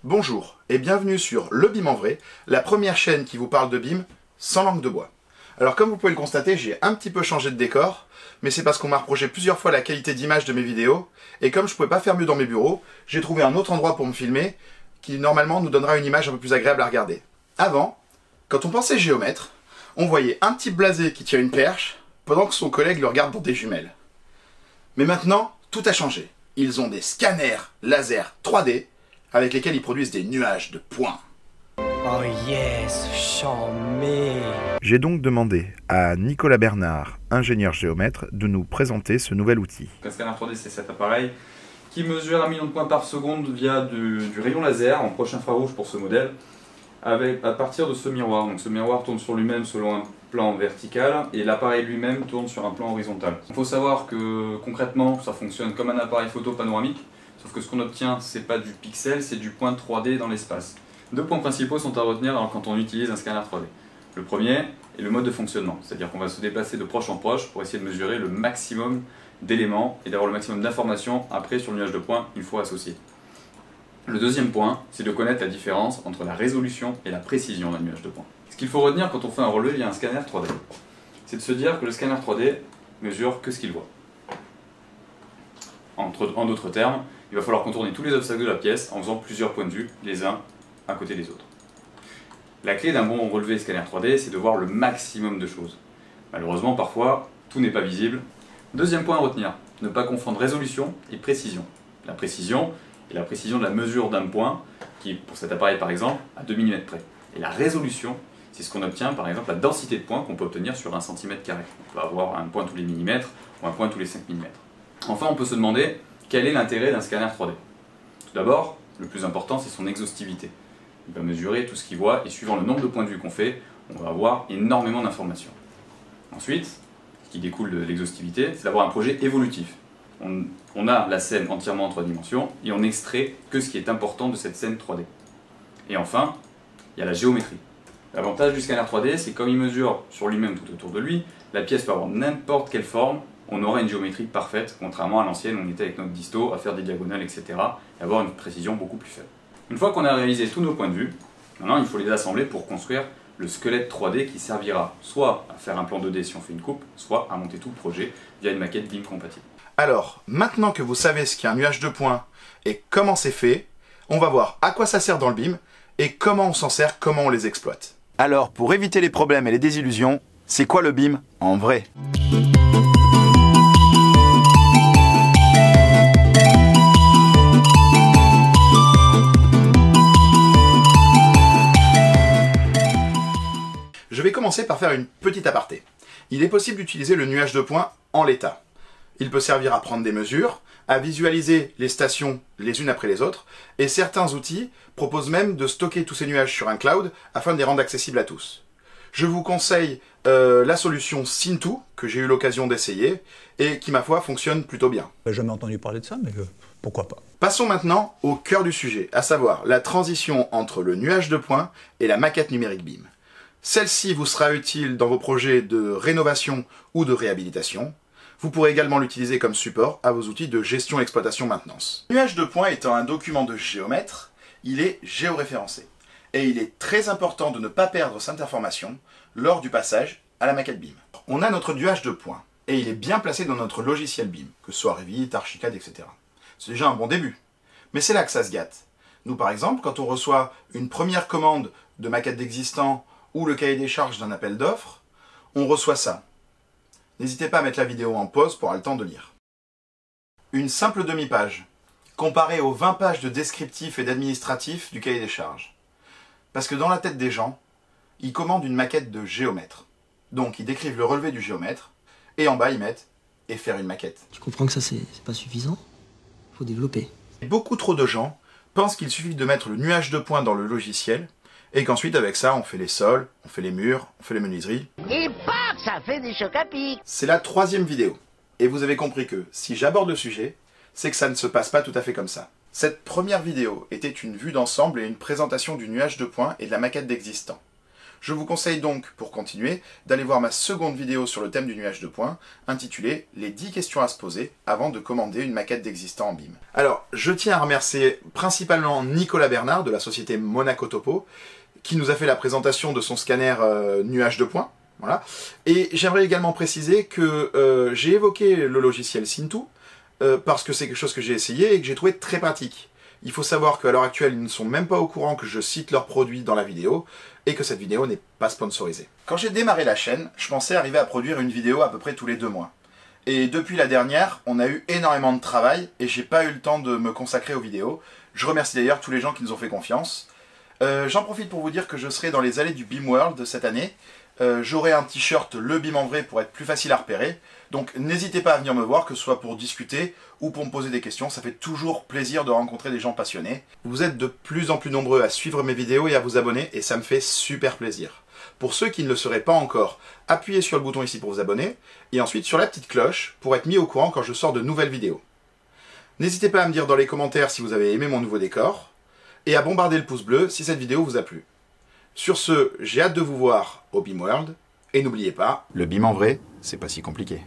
Bonjour et bienvenue sur Le BIM en vrai, la première chaîne qui vous parle de BIM sans langue de bois. Alors comme vous pouvez le constater, j'ai un petit peu changé de décor, mais c'est parce qu'on m'a reproché plusieurs fois la qualité d'image de mes vidéos, et comme je pouvais pas faire mieux dans mes bureaux, j'ai trouvé un autre endroit pour me filmer, qui normalement nous donnera une image un peu plus agréable à regarder. Avant, quand on pensait géomètre, on voyait un type blasé qui tient une perche, pendant que son collègue le regarde dans des jumelles. Mais maintenant, tout a changé. Ils ont des scanners laser 3D, avec lesquels ils produisent des nuages de points. Oh yes, charmé. J'ai donc demandé à Nicolas Bernard, ingénieur géomètre, de nous présenter ce nouvel outil. Un scanner 3D, c'est cet appareil qui mesure 1 million de points par seconde via du rayon laser en proche infrarouge pour ce modèle, à partir de ce miroir. Donc ce miroir tourne sur lui-même selon un plan vertical et l'appareil lui-même tourne sur un plan horizontal. Il faut savoir que concrètement, ça fonctionne comme un appareil photo panoramique, sauf que ce qu'on obtient, c'est pas du pixel, c'est du point 3D dans l'espace. Deux points principaux sont à retenir quand on utilise un scanner 3D. Le premier est le mode de fonctionnement, c'est-à-dire qu'on va se déplacer de proche en proche pour essayer de mesurer le maximum d'éléments et d'avoir le maximum d'informations après sur le nuage de points une fois associé. Le deuxième point, c'est de connaître la différence entre la résolution et la précision d'un nuage de points. Ce qu'il faut retenir quand on fait un relevé via un scanner 3D, c'est de se dire que le scanner 3D mesure que ce qu'il voit. En d'autres termes, il va falloir contourner tous les obstacles de la pièce en faisant plusieurs points de vue, les uns à côté des autres. La clé d'un bon relevé scanner 3D, c'est de voir le maximum de choses. Malheureusement, parfois, tout n'est pas visible. Deuxième point à retenir, ne pas confondre résolution et précision. La précision est la précision de la mesure d'un point, qui, pour cet appareil par exemple, à 2 mm près. Et la résolution, c'est ce qu'on obtient, par exemple, la densité de points qu'on peut obtenir sur 1 cm². On peut avoir un point tous les millimètres ou un point tous les 5 mm. Enfin, on peut se demander quel est l'intérêt d'un scanner 3D. Tout d'abord, le plus important, c'est son exhaustivité. Il va mesurer tout ce qu'il voit et suivant le nombre de points de vue qu'on fait, on va avoir énormément d'informations. Ensuite, ce qui découle de l'exhaustivité, c'est d'avoir un projet évolutif. On a la scène entièrement en 3 dimensions et on extrait que ce qui est important de cette scène 3D. Et enfin, il y a la géométrie. L'avantage du scanner 3D, c'est comme il mesure sur lui-même tout autour de lui, la pièce peut avoir n'importe quelle forme, on aura une géométrie parfaite, contrairement à l'ancienne où on était avec notre disto à faire des diagonales, etc. et avoir une précision beaucoup plus faible. Une fois qu'on a réalisé tous nos points de vue, maintenant il faut les assembler pour construire le squelette 3D qui servira soit à faire un plan 2D si on fait une coupe, soit à monter tout le projet via une maquette BIM compatible. Alors, maintenant que vous savez ce qu'est un nuage de points et comment c'est fait, on va voir à quoi ça sert dans le BIM et comment on s'en sert, comment on les exploite. Alors, pour éviter les problèmes et les désillusions, c'est quoi le BIM en vrai ? Je vais commencer par faire une petite aparté. Il est possible d'utiliser le nuage de points en l'état. Il peut servir à prendre des mesures, à visualiser les stations les unes après les autres, et certains outils proposent même de stocker tous ces nuages sur un cloud afin de les rendre accessibles à tous. Je vous conseille la solution Cintu, que j'ai eu l'occasion d'essayer, et qui, ma foi, fonctionne plutôt bien. J'ai jamais entendu parler de ça, mais pourquoi pas. Passons maintenant au cœur du sujet, à savoir la transition entre le nuage de points et la maquette numérique BIM. Celle-ci vous sera utile dans vos projets de rénovation ou de réhabilitation. Vous pourrez également l'utiliser comme support à vos outils de gestion, exploitation, maintenance. Le nuage de points étant un document de géomètre, il est géoréférencé. Et il est très important de ne pas perdre cette information lors du passage à la maquette BIM. On a notre nuage de points, et il est bien placé dans notre logiciel BIM, que ce soit Revit, Archicad, etc. C'est déjà un bon début. Mais c'est là que ça se gâte. Nous, par exemple, quand on reçoit une première commande de maquette d'existant ou le cahier des charges d'un appel d'offres, on reçoit ça. N'hésitez pas à mettre la vidéo en pause pour avoir le temps de lire. Une simple demi-page, comparée aux 20 pages de descriptif et d'administratif du cahier des charges. Parce que dans la tête des gens, ils commandent une maquette de géomètre. Donc ils décrivent le relevé du géomètre, et en bas ils mettent « et faire une maquette ». Tu comprends que ça c'est pas suffisant? Faut développer. Et beaucoup trop de gens pensent qu'il suffit de mettre le nuage de points dans le logiciel, et qu'ensuite avec ça on fait les sols, on fait les murs, on fait les menuiseries. Et bam, ça fait des chocs à pic. C'est la 3e vidéo. Et vous avez compris que si j'aborde le sujet, c'est que ça ne se passe pas tout à fait comme ça. Cette première vidéo était une vue d'ensemble et une présentation du nuage de points et de la maquette d'existant. Je vous conseille donc, pour continuer, d'aller voir ma seconde vidéo sur le thème du nuage de points, intitulée « Les 10 questions à se poser avant de commander une maquette d'existant en BIM ». Alors, je tiens à remercier principalement Nicolas Bernard de la société Monaco Topo, qui nous a fait la présentation de son scanner nuage de points. Voilà. Et j'aimerais également préciser que j'ai évoqué le logiciel Cintu, parce que c'est quelque chose que j'ai essayé et que j'ai trouvé très pratique. Il faut savoir qu'à l'heure actuelle, ils ne sont même pas au courant que je cite leurs produits dans la vidéo, et que cette vidéo n'est pas sponsorisée. Quand j'ai démarré la chaîne, je pensais arriver à produire une vidéo à peu près tous les 2 mois. Et depuis la dernière, on a eu énormément de travail, et j'ai pas eu le temps de me consacrer aux vidéos. Je remercie d'ailleurs tous les gens qui nous ont fait confiance. J'en profite pour vous dire que je serai dans les allées du BIM World cette année. J'aurai un t-shirt Le BIM en vrai pour être plus facile à repérer. Donc n'hésitez pas à venir me voir, que ce soit pour discuter ou pour me poser des questions. Ça fait toujours plaisir de rencontrer des gens passionnés. Vous êtes de plus en plus nombreux à suivre mes vidéos et à vous abonner, et ça me fait super plaisir. Pour ceux qui ne le seraient pas encore, appuyez sur le bouton ici pour vous abonner, et ensuite sur la petite cloche pour être mis au courant quand je sors de nouvelles vidéos. N'hésitez pas à me dire dans les commentaires si vous avez aimé mon nouveau décor, et à bombarder le pouce bleu si cette vidéo vous a plu. Sur ce, j'ai hâte de vous voir au BIM World, et n'oubliez pas, le BIM en vrai, c'est pas si compliqué.